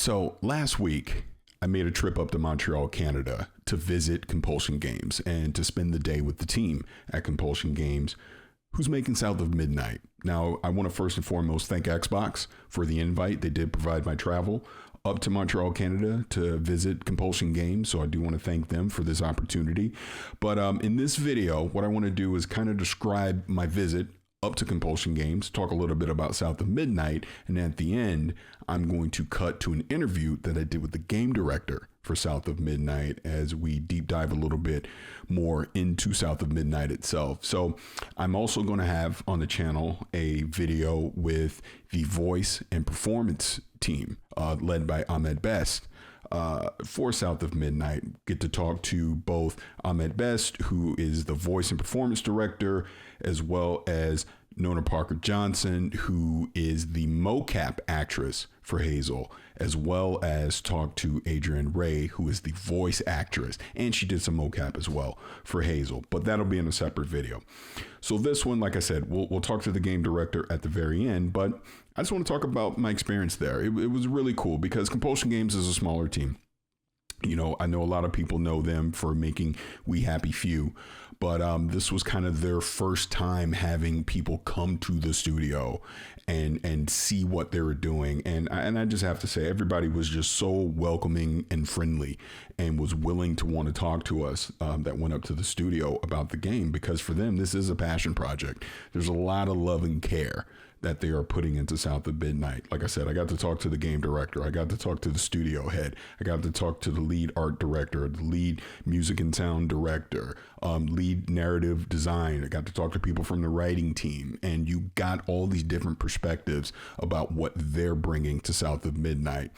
So last week, I made a trip up to Montreal, Canada to visit Compulsion Games and to spend the day with the team at Compulsion Games, who's making South of Midnight. Now, I want to first and foremost thank Xbox for the invite. They did provide my travel up to Montreal, Canada to visit Compulsion Games. So I do want to thank them for this opportunity. But in this video, what I want to do is kind of describe my visit up to Compulsion Games, talk a little bit about South of Midnight, and at the end, I'm going to cut to an interview that I did with the game director for South of Midnight as we deep dive a little bit more into South of Midnight itself. So I'm also going to have on the channel a video with the voice and performance team led by Ahmed Best for South of Midnight. Get to talk to both Ahmed Best, who is the voice and performance director, as well as Nona Parker Johnson, who is the mocap actress for Hazel, as well as talk to Adrienne Ray, who is the voice actress, and she did some mocap as well for Hazel, but that'll be in a separate video. So this one, like I said, we'll talk to the game director at the very end, but I just want to talk about my experience there. It was really cool because Compulsion Games is a smaller team. You know, I know a lot of people know them for making We Happy Few, but this was kind of their first time having people come to the studio and see what they were doing. And I just have to say, everybody was just so welcoming and friendly and was willing to want to talk to us that went up to the studio about the game, because for them, this is a passion project. There's a lot of love and care that they are putting into South of Midnight. Like I said, I got to talk to the game director. I got to talk to the studio head. I got to talk to the lead art director, the lead music and sound director, lead narrative design. I got to talk to people from the writing team, and you got all these different perspectives about what they're bringing to South of Midnight.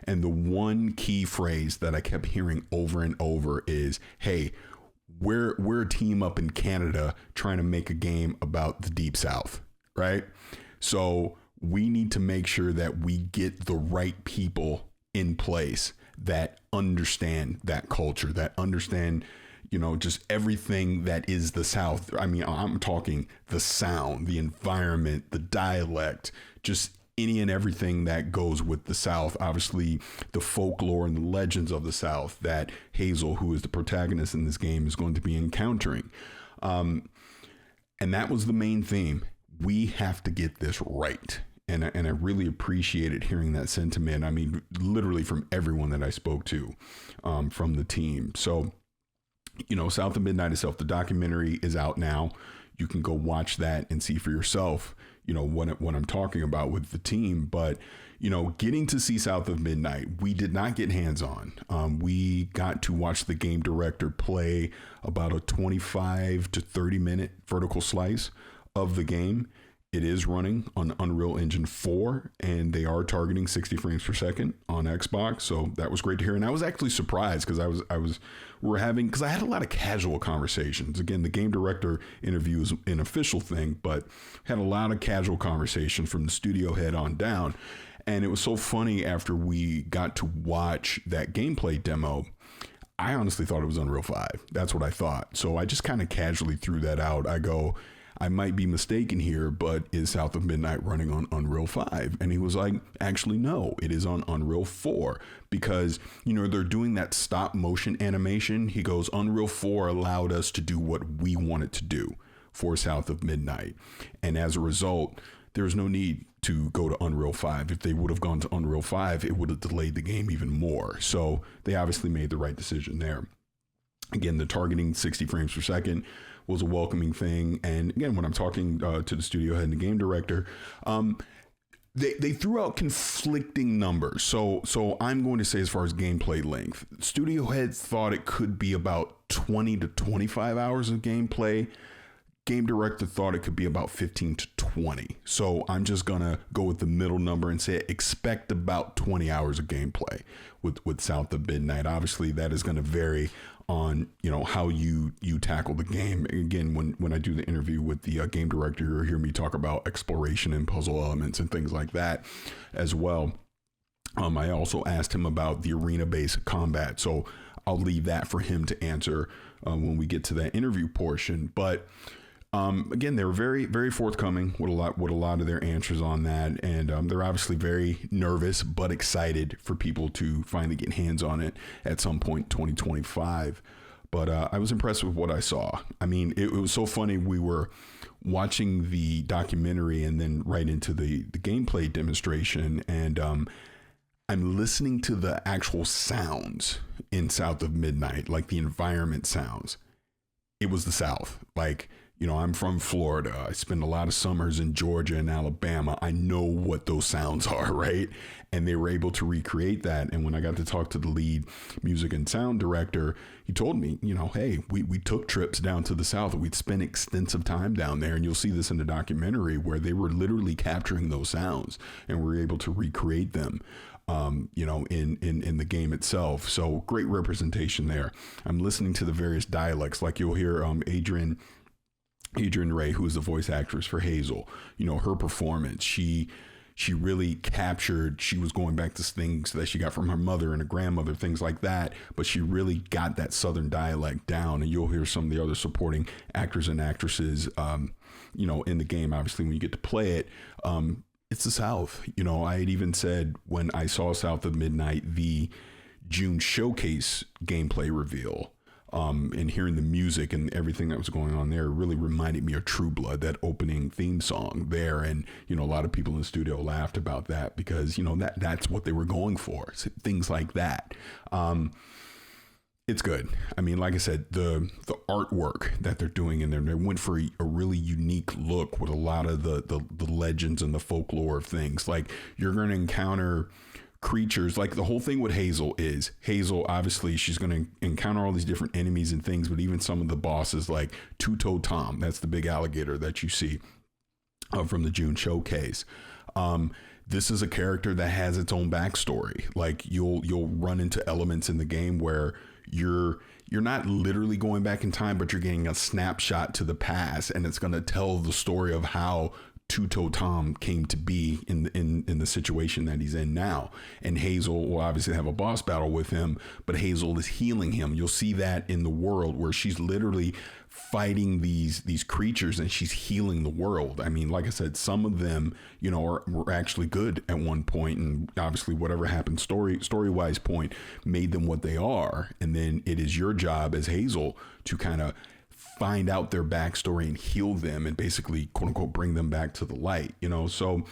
And the one key phrase that I kept hearing over and over is, hey, we're a team up in Canada trying to make a game about the Deep South, right? So we need to make sure that we get the right people in place that understand that culture, that understand, you know, just everything that is the South. I mean, I'm talking the sound, the environment, the dialect, just any and everything that goes with the South. Obviously, the folklore and the legends of the South that Hazel, who is the protagonist in this game, is going to be encountering. And that was the main theme. We have to get this right. And I really appreciated hearing that sentiment. I mean, literally from everyone that I spoke to from the team. So, you know, South of Midnight itself, the documentary is out now. You can go watch that and see for yourself, you know, what I'm talking about with the team. But, you know, getting to see South of Midnight, we did not get hands-on. We got to watch the game director play about a 25 to 30 minute vertical slice of the game. It is running on Unreal Engine 4, and they are targeting 60 frames per second on Xbox. So that was great to hear. And I was actually surprised because because I had a lot of casual conversations. Again, the game director interview is an official thing, but had a lot of casual conversations from the studio head on down. And it was so funny after we got to watch that gameplay demo. I honestly thought it was Unreal 5. That's what I thought. So I just kind of casually threw that out. I go, I might be mistaken here, but is South of Midnight running on Unreal 5? And he was like, actually, no, it is on Unreal 4 because, you know, they're doing that stop motion animation. He goes, Unreal 4 allowed us to do what we wanted to do for South of Midnight. And as a result, there's no need to go to Unreal 5. If they would have gone to Unreal 5, it would have delayed the game even more. So they obviously made the right decision there. Again, the targeting 60 frames per second was a welcoming thing. And again, when I'm talking to the studio head and the game director, they threw out conflicting numbers. So I'm going to say, as far as gameplay length, studio heads thought it could be about 20 to 25 hours of gameplay. Game director thought it could be about 15 to 20. So I'm just going to go with the middle number and say expect about 20 hours of gameplay with South of Midnight. Obviously, that is going to vary on, you know, how you tackle the game. Again, when I do the interview with the game director, you'll hear me talk about exploration and puzzle elements and things like that as well. I also asked him about the arena-based combat, so I'll leave that for him to answer when we get to that interview portion. But Again, they were very, very forthcoming with a lot of their answers on that, and they're obviously very nervous but excited for people to finally get hands on it at some point in 2025. But I was impressed with what I saw. I mean, it was so funny. We were watching the documentary and then right into the gameplay demonstration, and I'm listening to the actual sounds in South of Midnight, like the environment sounds. It was the South. Like, I'm from Florida. I spend a lot of summers in Georgia and Alabama. I know what those sounds are, right? And they were able to recreate that. And when I got to talk to the lead music and sound director, he told me, hey, we took trips down to the South. We'd spent extensive time down there. And you'll see this in the documentary where they were literally capturing those sounds and were able to recreate them. In the game itself. So great representation there. I'm listening to the various dialects, like you'll hear Adrian Ray, who is the voice actress for Hazel. Her performance, she really captured, she was going back to things that she got from her mother and her grandmother, things like that, but she really got that Southern dialect down. And you'll hear some of the other supporting actors and actresses, in the game, obviously, when you get to play it. It's the South. I had even said when I saw South of Midnight, the June showcase gameplay reveal, and hearing the music and everything that was going on there really reminded me of True Blood, that opening theme song there. And, a lot of people in the studio laughed about that because, that's what they were going for. Things like that. It's good. I mean, like I said, the artwork that they're doing in there, they went for a really unique look with a lot of the legends and the folklore of things. Like, you're going to encounter creatures, like the whole thing with Hazel, obviously she's going to encounter all these different enemies and things, but even some of the bosses, like Two-Toe Tom, that's the big alligator that you see from the June showcase. This is a character that has its own backstory. Like, you'll run into elements in the game where you're not literally going back in time, but you're getting a snapshot to the past, and it's going to tell the story of how Two-Toe Tom came to be in the situation that he's in now. And Hazel will obviously have a boss battle with him, but Hazel is healing him. You'll see that in the world where she's literally fighting these creatures and she's healing the world. I mean, like I said, some of them, were actually good at one point, and obviously whatever happened story-wise point made them what they are. And then it is your job as Hazel to kind of find out their backstory and heal them and basically, quote unquote, bring them back to the light, so,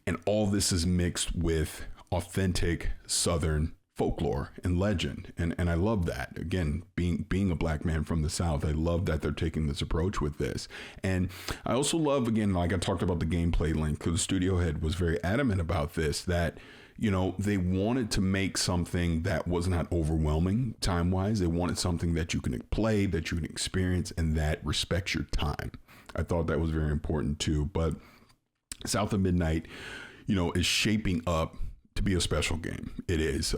and all this is mixed with authentic Southern folklore and legend. And I love that. Again, being a black man from the South, I love that they're taking this approach with this. And I also love, again, like I talked about the gameplay link, because the studio head was very adamant about this, that they wanted to make something that was not overwhelming time-wise. They wanted something that you can play, that you can experience, and that respects your time. I thought that was very important too. But South of Midnight, is shaping up to be a special game. It is.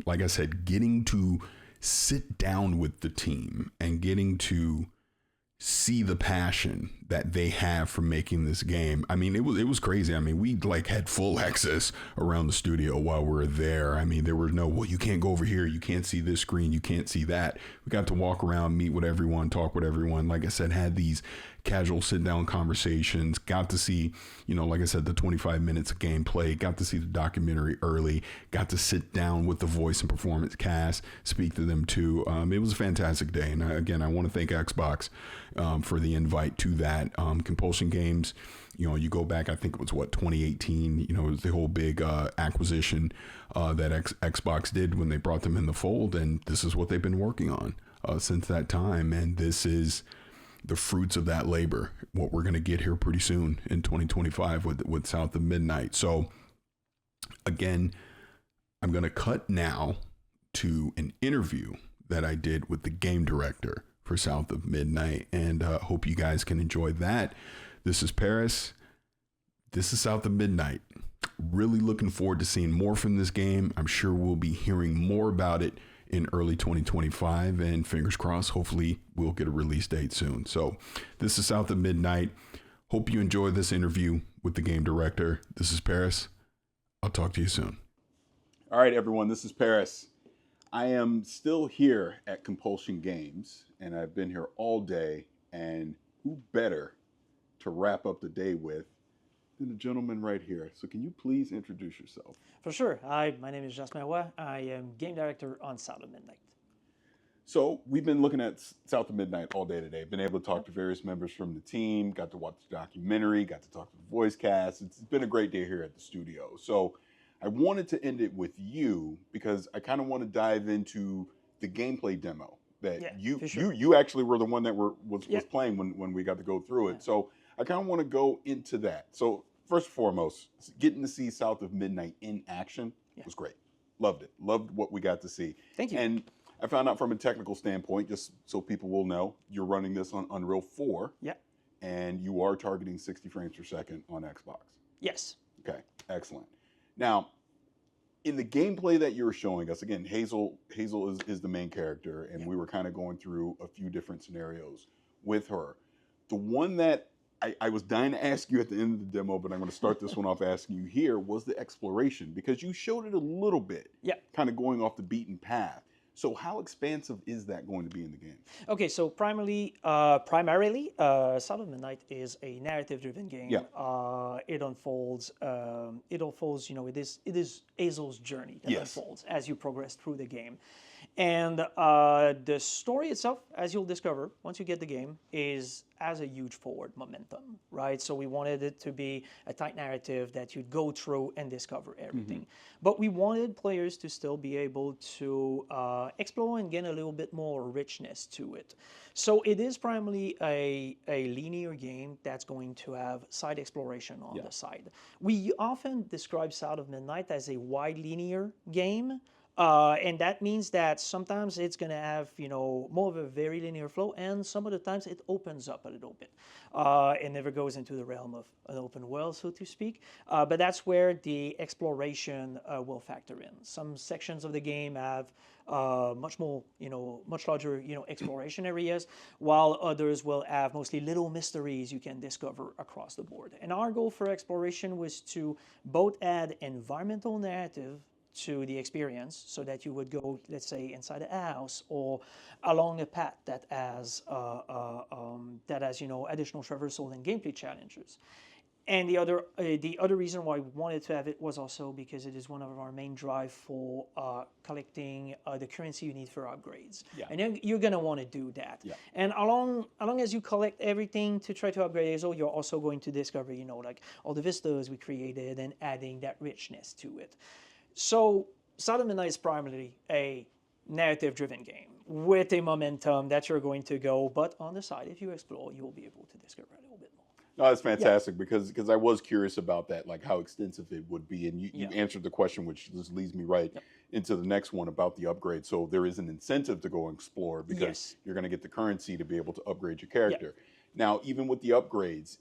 Like I said, getting to sit down with the team and getting to see the passion that they have for making this game. I mean, it was crazy. I mean, we had full access around the studio while we were there. I mean, there were no, well, you can't go over here, you can't see this screen, you can't see that. We got to walk around, meet with everyone, talk with everyone. Like I said, had these casual sit down conversations, got to see, like I said, the 25 minutes of gameplay, got to see the documentary early, got to sit down with the voice and performance cast, speak to them too. It was a fantastic day. And again, I want to thank Xbox for the invite to that. Compulsion Games, you go back, I think it was 2018, it was the whole big acquisition that Xbox did when they brought them in the fold. And this is what they've been working on since that time. And this is the fruits of that labor, what we're going to get here pretty soon in 2025 with South of Midnight. So again, I'm going to cut now to an interview that I did with the game director for South of Midnight, and hope you guys can enjoy that. This is Paris. This is South of Midnight. Really looking forward to seeing more from this game. I'm sure we'll be hearing more about it in early 2025, and fingers crossed, hopefully we'll get a release date soon. So this is South of Midnight. Hope you enjoy this interview with the game director. This is Paris. I'll talk to you soon. All right, everyone, this is Paris. I am still here at Compulsion Games, and I've been here all day, and who better to wrap up the day with than the gentleman right here? So can you please introduce yourself? For sure. Hi, my name is Jasmin Roy. I am game director on South of Midnight. So we've been looking at South of Midnight all day today. Been able to talk Yep. to various members from the team. Got to watch the documentary. Got to talk to the voice cast. It's been a great day here at the studio. So I wanted to end it with you because I kind of want to dive into the gameplay demo that Yeah, you for sure. you actually were the one that was Yeah. playing when we got to go through Yeah. it. So I kind of want to go into that. So first and foremost, getting to see South of Midnight in action Yeah. was great. Loved it. Loved what we got to see. Thank you. And I found out from a technical standpoint, just so people will know, you're running this on Unreal 4. Yeah. And you are targeting 60 frames per second on Xbox. Yes. Okay, excellent. Now, in the gameplay that you were showing us, again, Hazel is the main character, and we were kind of going through a few different scenarios with her. The one that I was dying to ask you at the end of the demo, but I'm going to start this one off asking you here, was the exploration, because you showed it a little bit, Yeah. kind of going off the beaten path. So how expansive is that going to be in the game? Okay, so primarily, South of Midnight is a narrative-driven game. Yeah. It unfolds. It is Hazel's journey that Yes. unfolds as you progress through the game, and the story itself, as you'll discover once you get the game, has a huge forward momentum, right? So we wanted it to be a tight narrative that you'd go through and discover everything. But we wanted players to still be able to explore and gain a little bit more richness to it. So it is primarily a linear game that's going to have side exploration on the side. We often describe South of Midnight as a wide linear game. And that means that sometimes it's going to have, more of a very linear flow, and some of the times it opens up a little bit. It never goes into the realm of an open world, so to speak. But that's where the exploration will factor in. Some sections of the game have much more, much larger, exploration areas, while others will have mostly little mysteries you can discover across the board. And our goal for exploration was to both add environmental narrative to the experience, so that you would go, let's say, inside a house or along a path that has additional traversal and gameplay challenges. And the other reason why we wanted to have it was also because it is one of our main drive for collecting the currency you need for upgrades. Yeah. And you're gonna want to do that. Yeah. And along as you collect everything to try to upgrade Hazel, you're also going to discover, like all the vistas we created and adding that richness to it. So South of Midnight is primarily a narrative-driven game with a momentum that you're going to go, but on the side, if you explore, you will be able to discover a little bit more. No, that's fantastic because I was curious about that, like how extensive it would be, and you Yeah. answered the question, which just leads me right into the next one about the upgrade. So there is an incentive to go and explore because Yes. you're going to get the currency to be able to upgrade your character. Now, even with the upgrades,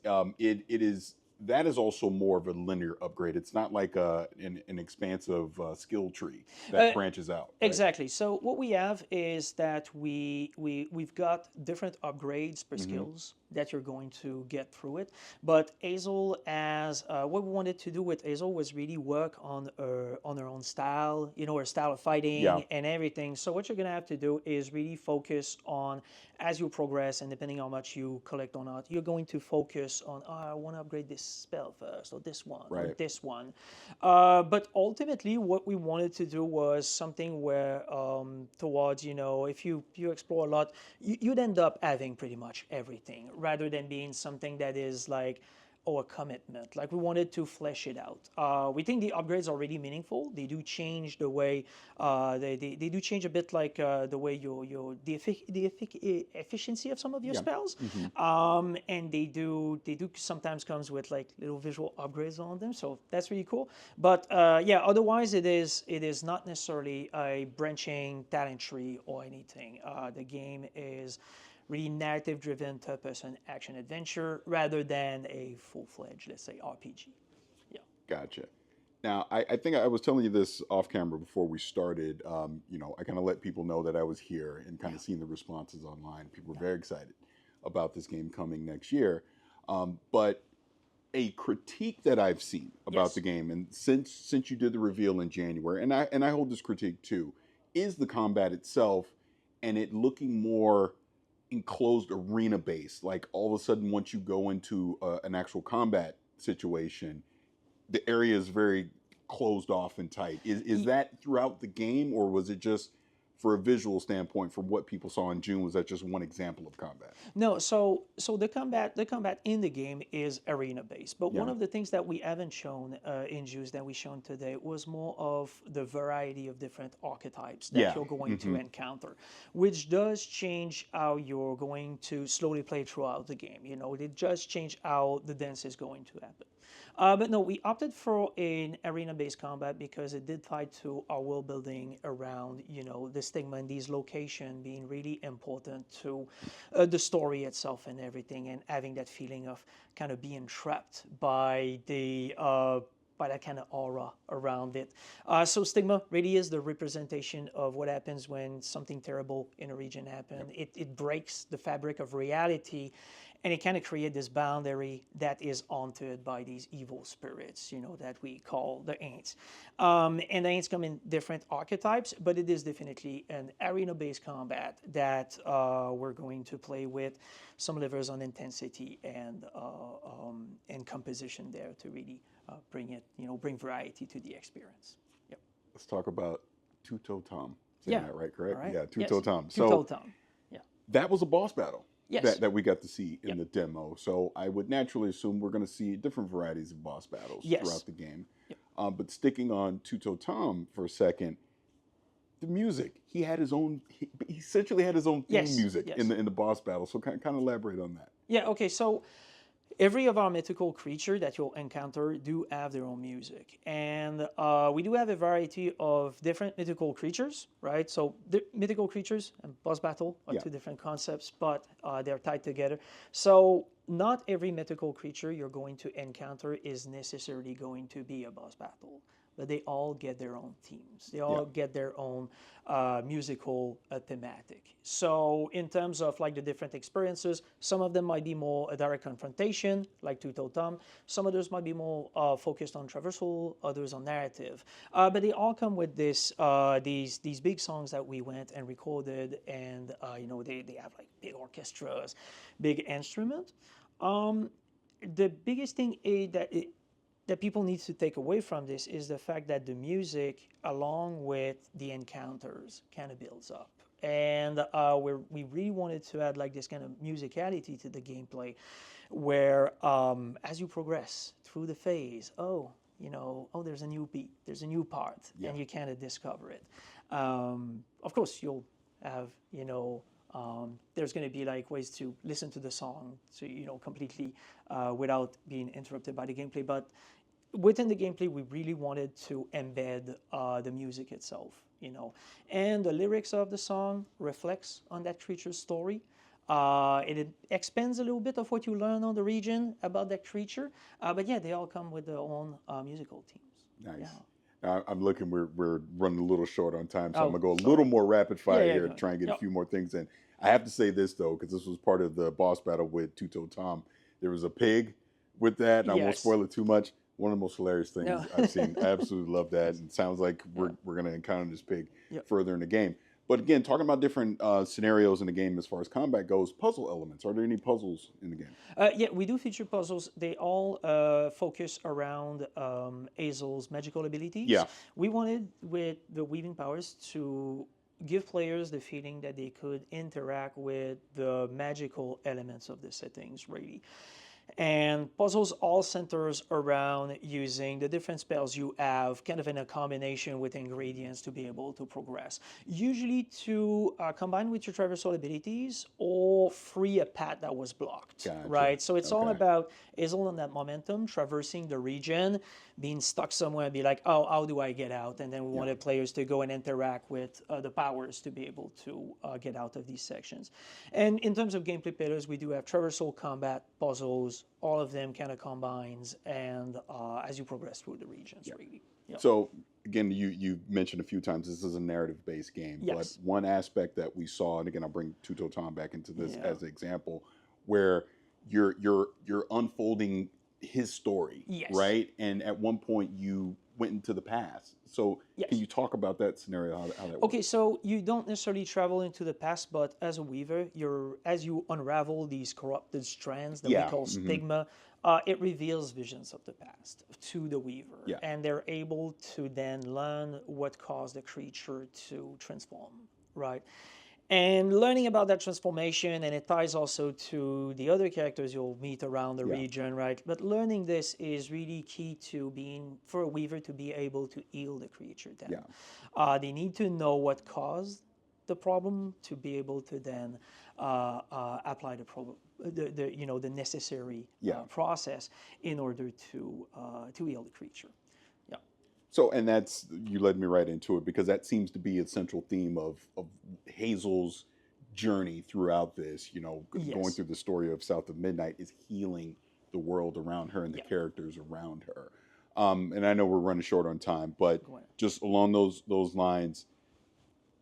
that is also more of a linear upgrade. It's not like an expansive skill tree that branches out. Right? Exactly. So what we have is that we've got different upgrades per skills that you're going to get through it. But Hazel, as what we wanted to do with Hazel was really work on her own style, her style of fighting and everything. So what you're gonna have to do is really focus on, as you progress, and depending on how much you collect or not, you're going to focus on, I want to upgrade this spell first, or this one, or this one. But ultimately, what we wanted to do was something where, towards, if you explore a lot, you'd end up having pretty much everything, rather than being something that is like, a commitment. Like, we wanted to flesh it out. We think the upgrades are really meaningful. They do change the way, they do change a bit, like the way the efficiency of some of your spells. And they do sometimes comes with like little visual upgrades on them. So that's really cool. But otherwise it is not necessarily a branching talent tree or anything. The game is really narrative-driven third-person action-adventure rather than a full-fledged, let's say, RPG. Yeah. Gotcha. Now, I think I was telling you this off camera before we started. I kind of let people know that I was here and kind of seen the responses online. People were very excited about this game coming next year. But a critique that I've seen about the game, and since you did the reveal in January, and I hold this critique too, is the combat itself and it looking more enclosed arena base. Like all of a sudden, once you go into an actual combat situation, the area is very closed off and tight. Is that throughout the game, or was it just for a visual standpoint from what people saw in June? Was that just one example of combat? No, so the combat in the game is arena based. But one Yeah. of the things that we haven't shown in Juice that we shown today was more of the variety of different archetypes that Yeah. you're going to encounter, which does change how you're going to slowly play throughout the game. You know, it does change how the dance is going to happen. But no, we opted for an arena-based combat because it did tie to our world building around, you know, the stigma and these locations being really important to the story itself and everything, and having that feeling of kind of being trapped by that kind of aura around it. So stigma really is the representation of what happens when something terrible in a region happens. It breaks the fabric of reality, and it kind of creates this boundary that is haunted by these evil spirits, you know, that we call the Aints. And the Aints come in different archetypes, but it is definitely an arena-based combat that we're going to play with some levers on intensity and composition there to really bring it, you know, bring variety to the experience. Yep. Let's talk about Two-Toe Tom. Saying that right, correct? All right. Yeah, Two-Toe Tom. Two-Toe Tom. Yeah. That was a boss battle. Yes. That we got to see in the demo. So I would naturally assume we're going to see different varieties of boss battles throughout the game. Yep. But sticking on Two-Toe Tom for a second, the music, he had his own, he essentially had his own theme music in the boss battle. So kind of elaborate on that. Yeah, okay, so every of our mythical creature that you'll encounter do have their own music. And we do have a variety of different mythical creatures, right? So the mythical creatures and boss battle are two different concepts, but they're tied together. So not every mythical creature you're going to encounter is necessarily going to be a boss battle, but they all get their own themes. They all get their own musical thematic. So in terms of like the different experiences, some of them might be more a direct confrontation, like Two-Toe Tom. Some others might be more focused on traversal, others on narrative. But they all come with this these big songs that we went and recorded, and you know, they have like big orchestras, big instruments. The biggest thing is that people need to take away from this is the fact that the music, along with the encounters, kind of builds up. And we really wanted to add like this kind of musicality to the gameplay, where as you progress through the phase, you know, there's a new beat, there's a new part, and you kind of discover it. Of course, you'll have, you know, there's going to be like ways to listen to the song, so you know, completely without being interrupted by the gameplay. But within the gameplay, we really wanted to embed the music itself, you know, and the lyrics of the song reflects on that creature's story. It expands a little bit of what you learn on the region about that creature, but yeah, they all come with their own musical themes. Nice. Yeah. I'm looking. We're running a little short on time, so I'm gonna go a little more rapid fire here to try and get a few more things in. I have to say this though, because this was part of the boss battle with Two-Toe Tom. There was a pig with that, and I won't spoil it too much. One of the most hilarious things I've seen. I absolutely love that, and it sounds like we're gonna encounter this pig further in the game. But again, talking about different scenarios in the game as far as combat goes, puzzle elements. Are there any puzzles in the game? Yeah, we do feature puzzles. They all focus around Hazel's magical abilities. Yeah. We wanted, with the weaving powers, to give players the feeling that they could interact with the magical elements of the settings, really. And puzzles all centers around using the different spells you have kind of in a combination with ingredients to be able to progress. Usually to combine with your traversal abilities or free a path that was blocked, right? So it's all about Hazel on that momentum, traversing the region, being stuck somewhere and be like, oh, how do I get out? And then we wanted players to go and interact with the powers to be able to get out of these sections. And in terms of gameplay pillars, we do have traversal, combat, puzzles, all of them kind of combines, and as you progress through the regions, really. Yep. So again, you mentioned a few times this is a narrative-based game, but one aspect that we saw, and again, I'll bring Two-Toe Tom back into this as an example, where you're unfolding his story, right? And at one point, you went into the past. So Yes. can you talk about that scenario, how that works? Okay, so you don't necessarily travel into the past, but as a weaver, as you unravel these corrupted strands that we Yeah. call stigma, it reveals visions of the past to the weaver, Yeah. and they're able to then learn what caused the creature to transform, right? And learning about that transformation, and it ties also to the other characters you'll meet around the Yeah. region, right? But learning this is really key to for a weaver to be able to heal the creature then. They need to know what caused the problem to be able to then apply the necessary process in order to heal the creature. Yeah. So, and you led me right into it, because that seems to be a central theme of Hazel's journey throughout this, going through the story of South of Midnight, is healing the world around her and the characters around her. And I know we're running short on time, but just along those lines,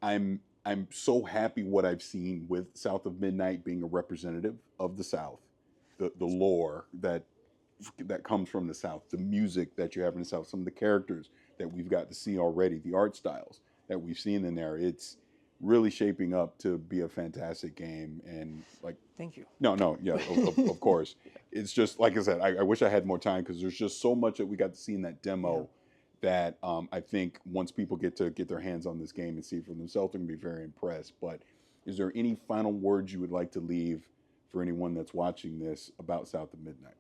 I'm so happy what I've seen with South of Midnight being a representative of the South, the lore that comes from the South, the music that you have in the South, some of the characters that we've got to see already, the art styles that we've seen in there. It's really shaping up to be a fantastic game. And thank you. No, yeah, of course. It's just, like I said, I wish I had more time, because there's just so much that we got to see in that demo that I think once people get their hands on this game and see it for themselves, they're going to be very impressed. But is there any final words you would like to leave for anyone that's watching this about South of Midnight?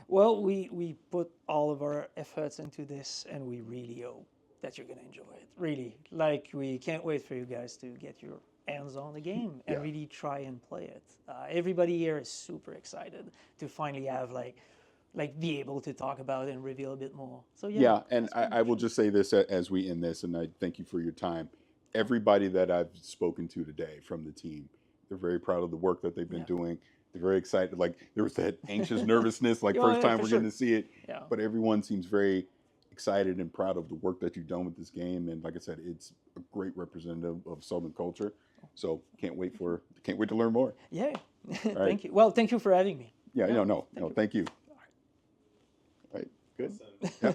Well, we put all of our efforts into this, and we really hope that you're going to enjoy it. Really, we can't wait for you guys to get your hands on the game and really try and play it. Everybody here is super excited to finally have be able to talk about it and reveal a bit more. So and I will just say this as we end this, and I thank you for your time. Everybody that I've spoken to today from the team, they're very proud of the work that they've been doing. They're very excited. There was that anxious nervousness, first time we're getting to see it. Yeah. But everyone seems very excited and proud of the work that you've done with this game. And like I said, it's a great representative of Southern culture. So can't wait to learn more. Yeah. Thank you. Well, thank you for having me. Yeah. No. Thank you. All right. Good. Awesome. Yeah.